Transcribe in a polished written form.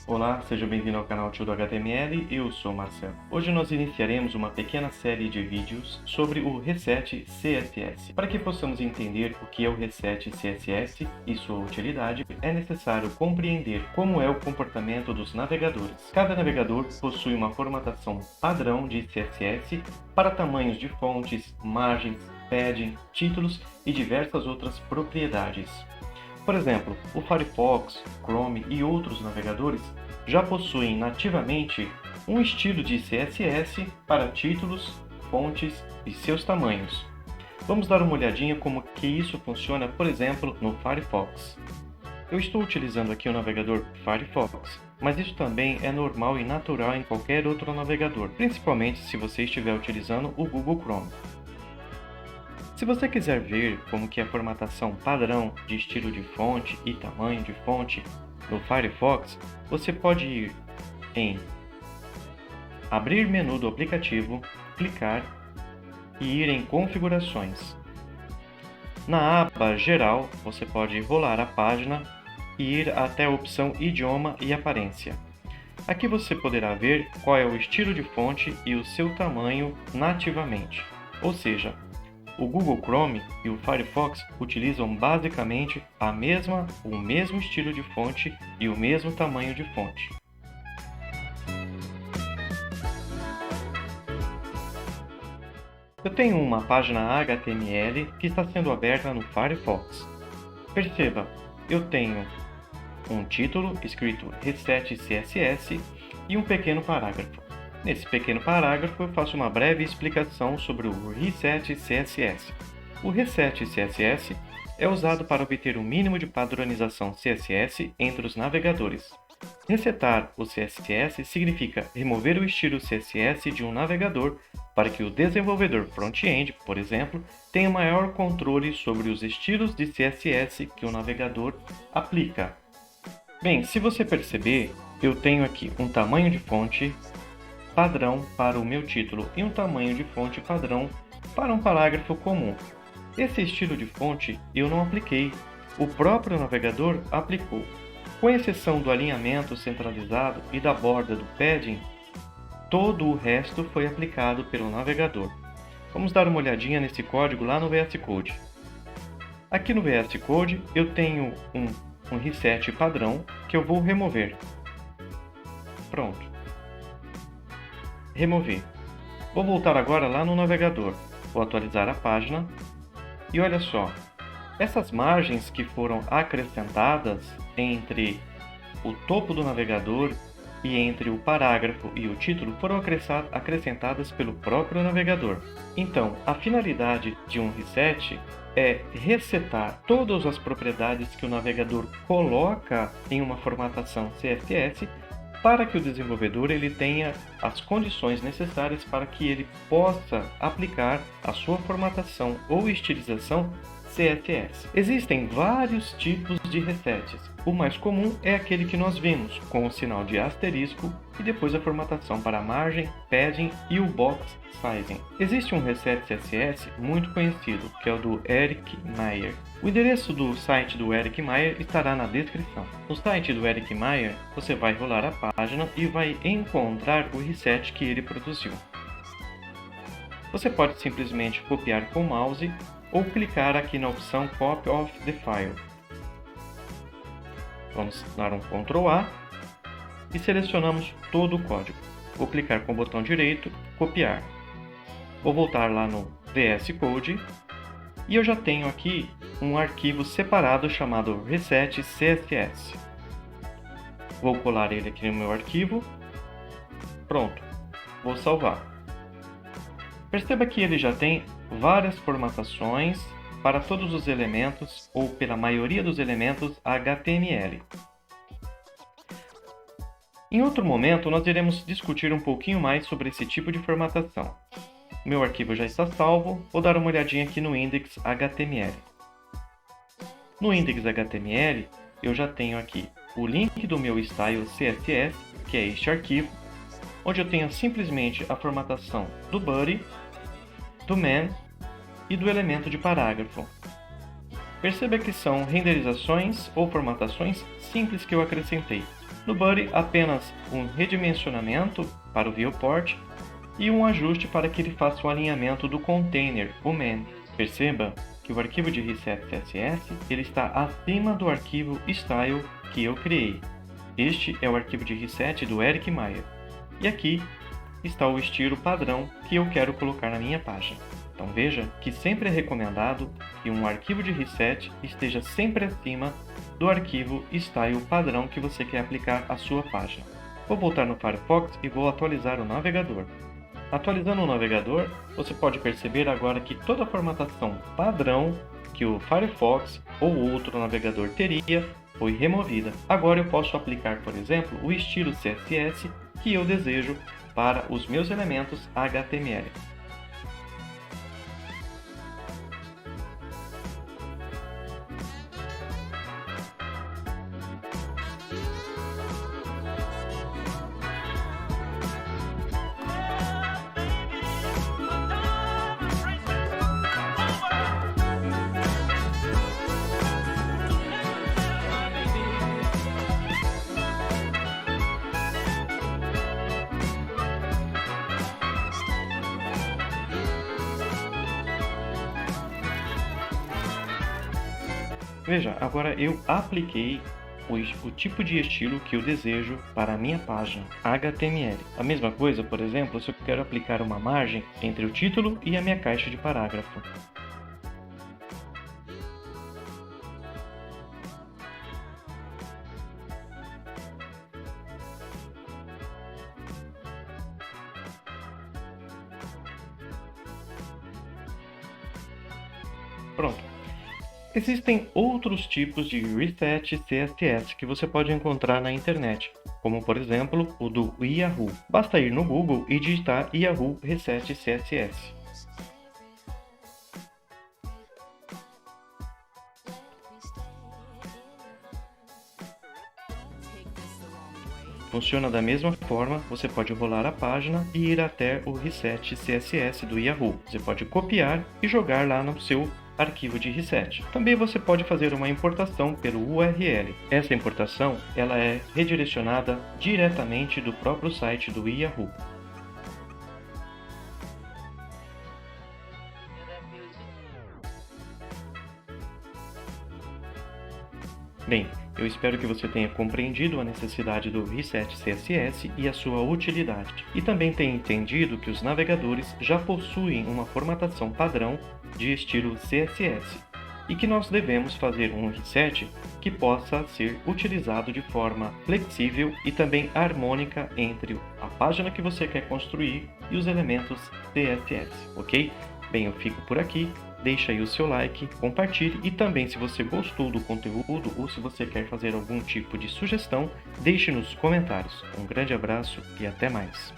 Olá, seja bem-vindo ao canal Tio do HTML, eu sou Marcelo. Hoje nós iniciaremos uma pequena série de vídeos sobre o Reset CSS. Para que possamos entender o que é o Reset CSS e sua utilidade, é necessário compreender como é o comportamento dos navegadores. Cada navegador possui uma formatação padrão de CSS para tamanhos de fontes, margens, padding, títulos e diversas outras propriedades. Por exemplo, o Firefox, Chrome e outros navegadores já possuem nativamente um estilo de CSS para títulos, fontes e seus tamanhos. Vamos dar uma olhadinha como que isso funciona, por exemplo, no Firefox. Eu estou utilizando aqui o navegador Firefox, mas isso também é normal e natural em qualquer outro navegador, principalmente se você estiver utilizando o Google Chrome. Se você quiser ver como que é a formatação padrão de estilo de fonte e tamanho de fonte no Firefox, você pode ir em Abrir menu do aplicativo, clicar e ir em Configurações. Na aba Geral, você pode rolar a página e ir até a opção Idioma e Aparência. Aqui você poderá ver qual é o estilo de fonte e o seu tamanho nativamente, ou seja, o Google Chrome e o Firefox utilizam basicamente o mesmo estilo de fonte e o mesmo tamanho de fonte. Eu tenho uma página HTML que está sendo aberta no Firefox. Perceba, eu tenho um título escrito Reset CSS e um pequeno parágrafo. Nesse pequeno parágrafo, eu faço uma breve explicação sobre o Reset CSS. O Reset CSS é usado para obter o mínimo de padronização CSS entre os navegadores. Resetar o CSS significa remover o estilo CSS de um navegador para que o desenvolvedor front-end, por exemplo, tenha maior controle sobre os estilos de CSS que o navegador aplica. Bem, se você perceber, eu tenho aqui um tamanho de fonte padrão para o meu título e um tamanho de fonte padrão para um parágrafo comum. Esse estilo de fonte eu não apliquei, o próprio navegador aplicou. Com exceção do alinhamento centralizado e da borda do padding, todo o resto foi aplicado pelo navegador. Vamos dar uma olhadinha nesse código lá no VS Code. Aqui no VS Code eu tenho um reset padrão que eu vou remover. Pronto. Remover. Vou voltar agora lá no navegador, vou atualizar a página e olha só, essas margens que foram acrescentadas entre o topo do navegador e entre o parágrafo e o título foram acrescentadas pelo próprio navegador. Então, a finalidade de um reset é resetar todas as propriedades que o navegador coloca em uma formatação CSS para que o desenvolvedor tenha as condições necessárias para que ele possa aplicar a sua formatação ou estilização CSS. Existem vários tipos de resets. O mais comum é aquele que nós vimos, com o sinal de asterisco e depois a formatação para margem, padding e o box sizing. Existe um reset CSS muito conhecido, que é o do Eric Meyer. O endereço do site do Eric Meyer estará na descrição. No site do Eric Meyer, você vai rolar a página e vai encontrar o reset que ele produziu. Você pode simplesmente copiar com o mouse ou clicar aqui na opção Copy of the File. Vamos dar um Ctrl A e selecionamos todo o código. Vou clicar com o botão direito, copiar. Vou voltar lá no VS Code e eu já tenho aqui um arquivo separado chamado Reset CSS. Vou colar ele aqui no meu arquivo. Pronto, vou salvar. Perceba que ele já tem várias formatações para todos os elementos ou pela maioria dos elementos HTML. Em outro momento, nós iremos discutir um pouquinho mais sobre esse tipo de formatação. Meu arquivo já está salvo, vou dar uma olhadinha aqui no index.html. No index.html, eu já tenho aqui o link do meu style CSS, que é este arquivo, onde eu tenho simplesmente a formatação do body, do man e do elemento de parágrafo. Perceba que são renderizações ou formatações simples que eu acrescentei. No Body, apenas um redimensionamento para o viewport e um ajuste para que ele faça o alinhamento do container, o main. Perceba que o arquivo de reset CSS ele está acima do arquivo style que eu criei. Este é o arquivo de reset do Eric Meyer. E aqui está o estilo padrão que eu quero colocar na minha página. Então veja que sempre é recomendado que um arquivo de reset esteja sempre acima do arquivo style padrão que você quer aplicar à sua página. Vou voltar no Firefox e vou atualizar o navegador. Atualizando o navegador, você pode perceber agora que toda a formatação padrão que o Firefox ou outro navegador teria foi removida. Agora eu posso aplicar, por exemplo, o estilo CSS que eu desejo para os meus elementos HTML. Veja, agora eu apliquei o tipo de estilo que eu desejo para a minha página HTML. A mesma coisa, por exemplo, se eu quero aplicar uma margem entre o título e a minha caixa de parágrafo. Pronto. Existem outros tipos de reset CSS que você pode encontrar na internet, como por exemplo o do Yahoo. Basta ir no Google e digitar Yahoo Reset CSS. Funciona da mesma forma, você pode rolar a página e ir até o Reset CSS do Yahoo. Você pode copiar e jogar lá no seu arquivo de reset. Também você pode fazer uma importação pelo URL. Essa importação ela é redirecionada diretamente do próprio site do Yahoo. Bem, eu espero que você tenha compreendido a necessidade do Reset CSS e a sua utilidade, e também tenha entendido que os navegadores já possuem uma formatação padrão de estilo CSS, e que nós devemos fazer um reset que possa ser utilizado de forma flexível e também harmônica entre a página que você quer construir e os elementos CSS, ok? Bem, eu fico por aqui. Deixa aí o seu like, compartilhe e também se você gostou do conteúdo ou se você quer fazer algum tipo de sugestão, deixe nos comentários. Um grande abraço e até mais!